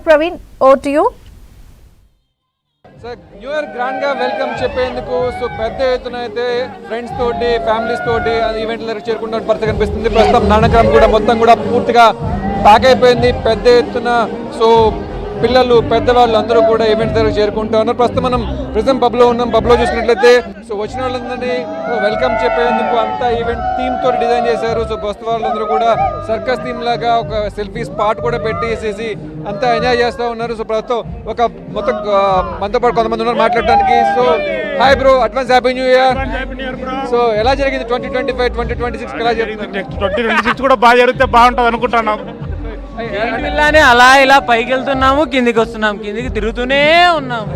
Praveen, over to you. Sir new year grand గా welcome చెప్పేందుకు so పెద్ద ఎత్తున అయితే ఫ్రెండ్స్ తోటి ఫ్యామిలీస్ తోటి ఈవెంట్ల చేరుకుంటున్న పరిస్థితి కనిపిస్తుంది. ప్రస్తుతం నానక్రమం కూడా మొత్తం కూడా పూర్తిగా ప్యాక్ అయిపోయింది. పెద్ద ఎత్తున సో పిల్లలు పెద్దవాళ్ళు అందరూ కూడా ఈవెంట్ దగ్గర చేరుకుంటూ ఉన్నారు. ప్రస్తుతం మనం ప్రిజం పబ్లో ఉన్నాం. పబ్లో చూసినట్లయితే సో వచ్చిన వాళ్ళందరినీ వెల్కమ్ చెప్పేందుకు అంతా ఈవెంట్ థీమ్ తోటి డిజైన్ చేశారు. సో ప్రస్తుతం వాళ్ళందరూ కూడా సర్కస్ థీమ్ లాగా ఒక సెల్ఫీ స్పాట్ కూడా పెట్టేసేసి అంతా ఎంజాయ్ చేస్తూ ఉన్నారు. సో ప్రస్తుతం ఒక మొత్తం మనతో పాటు కొంతమంది ఉన్నారు మాట్లాడడానికి. So hi bro, advance happy new year. So ఎలా జరిగింది 2025 2026 ఎలా జరిగింది? 2026 కూడా బాగా జరిగితే బాగుంటుంది అనుకుంటున్నాం. అలా ఇలా పైకి వెళ్తున్నాము, కిందికి వస్తున్నాము, కిందికి తిరుగుతూనే ఉన్నాము.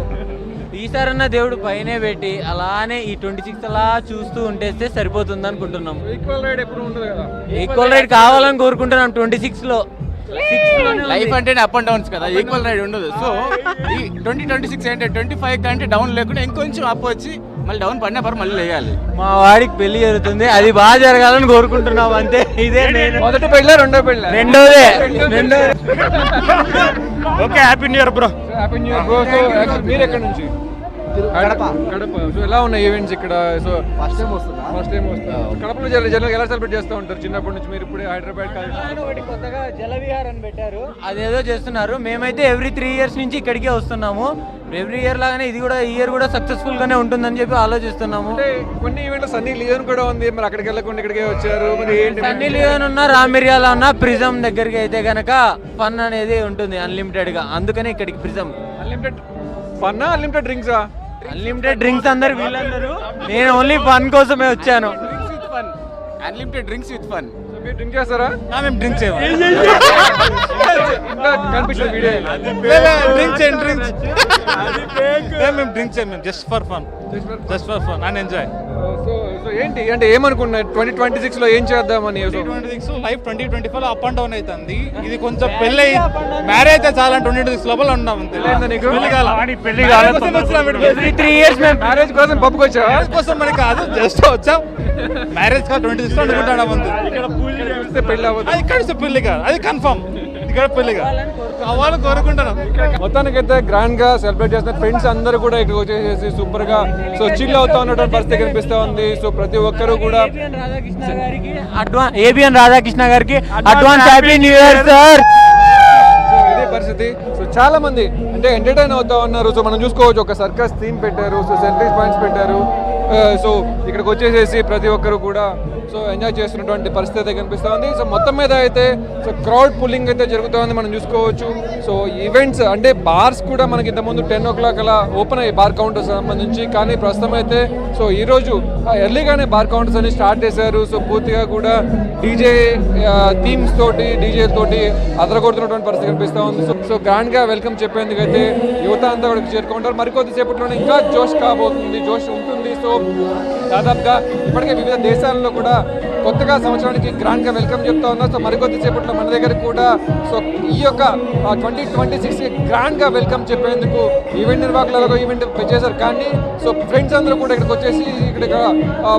ఈసారన్నా దేవుడు పైనే పెట్టి అలానే ఈ 26 అలా చూస్తూ ఉంటేస్తే సరిపోతుంది అనుకుంటున్నాం. ఈక్వల్ రైడ్ కావాలని కోరుకుంటున్నాం 26 లో. లైఫ్ అంటే అప్ అండ్ డౌన్స్ కదా, ఈక్వల్ రైడ్ ఉండదు. సో ఈ 2026 అంటే 25 కంటే డౌన్ లేకుండా ఇంకొంచెం అప్ వచ్చి మళ్ళీ డౌన్ పడిన పర్ మళ్ళీ వేయాలి. మా వాడికి పెళ్లి జరుగుతుంది, అది బాగా జరగాలని కోరుకుంటున్నాం అంతే. ఇదే మొదటి పెళ్ళ రెండోదే. Okay, happy new year bro. Happy new year bro. So మీరు ఎక్కడి నుంచి? కడప. సో ఎలా ఉన్నాయి ఈవెంట్స్ ఇక్కడ? సో ఫస్ట్ టైం వస్తున్నా. కడపలో జనరల్ ఎలా సెలబ్రేట్ చేస్తూ ఉంటారు చిన్నప్పటి నుంచి? మీరు ఇప్పుడే హైదరాబాద్ కొత్తగా జలవిహార్ పెట్టారు, అదేదో చేస్తున్నారు. మేమైతే ఎవ్రీ 3 years నుంచి ఇక్కడికే వస్తున్నాము. ఎవ్రీ ఇయర్ లాగానే ఇది కూడా ఈ ఇయర్ కూడా సక్సెస్ఫుల్ గానే ఉంటుందని చెప్పి ఆలోచిస్తున్నాము. కొన్ని ఈవెంట్లు సన్నీ లియోన్ కూడా ఉంది, మరి అక్కడికి వెళ్ళకుండా ఇక్కడికే వచ్చారు. మరి సన్నీ లియోన్ ఉన్న రామిర్యాల ఉన్న ప్రిజం దగ్గరికి అయితే గనక ఫన్ అనేది ఉంటుంది అన్లిమిటెడ్ గా, అందుకని ఇక్కడికి ప్రిజం. అన్లిమిటెడ్ ఫన్నా, అన్లిమిటెడ్ డ్రింక్సా? అన్లిమిటెడ్ డ్రింక్స్ అందరు వీళ్ళందరూ, నేను ఓన్లీ ఫన్ కోసమే వచ్చాను. Unlimited drinks with fun. మీరు డ్రింక్ చేస్తారా? మేము డ్రింక్ చేయం. కనిపించిన వీడియో మేము డ్రింక్ చేయం, just for fun and enjoy. So ఏంటి అంటే ఏమనుకున్నా 2026 లో ఏం చేద్దామని? 2026 లైఫ్ 2024 లో అప్ అండ్ డౌన్ అవుతుంది. ఇది కొంచెం పెళ్ళి మ్యారేజ్ అయితే చాలా 2026 లోపల ఉన్నాం అంతే. ఎవ్రీ 3 years మ్యారేజ్ కోసం పప్పుకి వచ్చా? కోసం మనకి కాదు, జస్ట్ వచ్చాం మ్యారేజ్ కాదు 2026 అనుకుంటున్నాం అంతే. పెళ్ళి అవ్వదు, అది ఇక్కడ పెళ్లి కాదు, అది కన్ఫర్మ్. ఇక్కడ పెళ్లి కావాలని కోరుకుంటున్నాం. మొత్తానికి అయితే గ్రాండ్ గా సెలబ్రేట్ చేస్తున్న ఫ్రెండ్స్ అందరూ కూడా ఇక్కడ వచ్చేసి సూపర్ గా సో చిల్ అవుతా ఉన్నటువంటి పరిస్థితి కనిపిస్తా ఉంది. సో ప్రతి ఒక్కరు కూడా ఏబిఎన్ రాధాకృష్ణ గారికి advance happy new year sir. So ఇదే పరిస్థితి. సో చాలా మంది అంటే ఎంటర్టైన్ అవుతా ఉన్నారు. సో మనం చూసుకోవచ్చు, ఒక సర్కస్ థీమ్ పెట్టారు, సో సెల్ఫీ పాయింట్స్ పెట్టారు. సో ఇక్కడికి వచ్చేసేసి ప్రతి ఒక్కరు కూడా సో ఎంజాయ్ చేస్తున్నటువంటి పరిస్థితి అయితే కనిపిస్తూ ఉంది. సో మొత్తం మీద అయితే సో క్రౌడ్ పుల్లింగ్ అయితే జరుగుతూ ఉంది, మనం చూసుకోవచ్చు. సో ఈవెంట్స్ అంటే బార్స్ కూడా మనకి ఇంతకుముందు 10 o'clock అలా ఓపెన్ అయ్యి బార్ కౌంటర్స్ సంబంధించి, కానీ ప్రస్తుతం అయితే సో ఈరోజు ఎర్లీగానే బార్ కౌంటర్స్ అని స్టార్ట్ చేశారు. సో పూర్తిగా కూడా డీజే థీమ్స్ తోటి డీజే తోటి అదరగొడుతున్నటువంటి పరిస్థితి కనిపిస్తూ ఉంది. సో గ్రాండ్ గా వెల్కమ్ చెప్పేందుకు అయితే యువత అంతా కూడా చేరుకుంటారు. మరికొద్దిసేపట్లోనే ఇంకా జోష్ కాబోతుంది, జోష్ ఉంటుంది. సో దాదాపుగా ఇప్పటికే వివిధ దేశాలలో కూడా కొత్తగా సంవత్సరానికి గ్రాండ్ గా వెల్కమ్ చెప్తా ఉన్నారు. సో మరికొద్దిసేపట్లో మన దగ్గర కూడా సో ఈ యొక్క 2026 గ్రాండ్ గా వెల్కమ్ చెప్పేందుకు ఈవెంట్ నిర్వాహకులు ఈవెంట్ చేశారు. కానీ సో ఫ్రెండ్స్ అందరూ కూడా ఇక్కడికి వచ్చేసి ఇక్కడ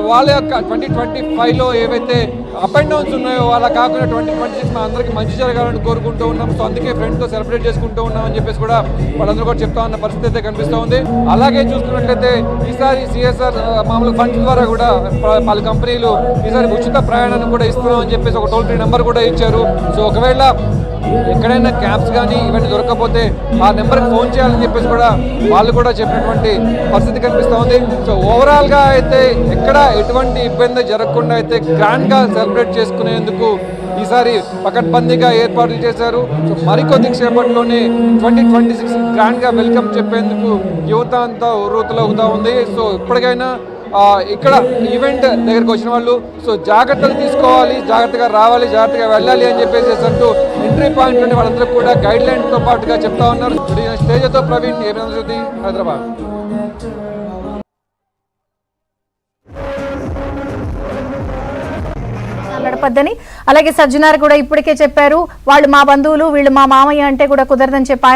వాళ్ళ యొక్క 2025 లో ఏవైతే అప్ అండ్ డౌన్స్ ఉన్నాయో అలా కాకుండా 2026 మా అందరికీ మంచి జరగాలని కోరుకుంటూ ఉన్నాం. సో అందుకే ఫ్రెండ్స్ తో సెలబ్రేట్ చేసుకుంటూ ఉన్నాం అని చెప్పేసి కూడా వాళ్ళందరూ కూడా చెప్తా ఉన్న పరిస్థితి అయితే కనిపిస్తూ ఉంది. అలాగే చూసుకున్నట్లయితే ఈసారి సిఎస్ఆర్ మామూలు ఫండ్స్ ద్వారా కూడా పలు కంపెనీలు ఈసారి ఉచిత ప్రయాణాన్ని కూడా ఇస్తున్నాం అని చెప్పేసి ఒక టోల్ ఫ్రీ నెంబర్ కూడా ఇచ్చారు. సో ఒకవేళ ఎక్కడైనా క్యాబ్స్ కానీ ఇవన్నీ దొరకకపోతే ఆ నెంబర్కి ఫోన్ చేయాలని చెప్పేసి కూడా వాళ్ళు కూడా చెప్పినటువంటి పరిస్థితి కనిపిస్తూ ఉంది. సో ఓవరాల్గా అయితే ఎక్కడ ఎటువంటి ఇబ్బంది జరగకుండా అయితే గ్రాండ్గా సెలబ్రేట్ చేసుకునేందుకు ఈసారి పకడ్బందీగా ఏర్పాట్లు చేశారు. సో మరికొద్ది సేపట్లోనే 2026 గ్రాండ్గా వెల్కమ్ చెప్పేందుకు యువత అంతా ఉర్రూతలవుతూ ఉంది. సో ఇప్పటికైనా ఇక్కడ ఈవెంట్ దగ్గరికి వచ్చిన వాళ్ళు సో జాగ్రత్తలు తీసుకోవాలి, జాగ్రత్తగా రావాలి, జాగ్రత్తగా వెళ్ళాలి అని చెప్పేసి అంటూ ఎంట్రీ పాయింట్ నుండి వాళ్ళందరూ కూడా గైడ్ లైన్తో పాటుగా చెప్తా ఉన్నారు. స్టేజ్తో ప్రవీణ్, హైదరాబాద్. నడపద్దని అలాగే సజ్జనార్ కూడా ఇప్పటికే చెప్పారు, వాళ్ళు మా బంధువులు, వీళ్ళు మా మామయ్య అంటే కూడా కుదరదని చెప్పారు.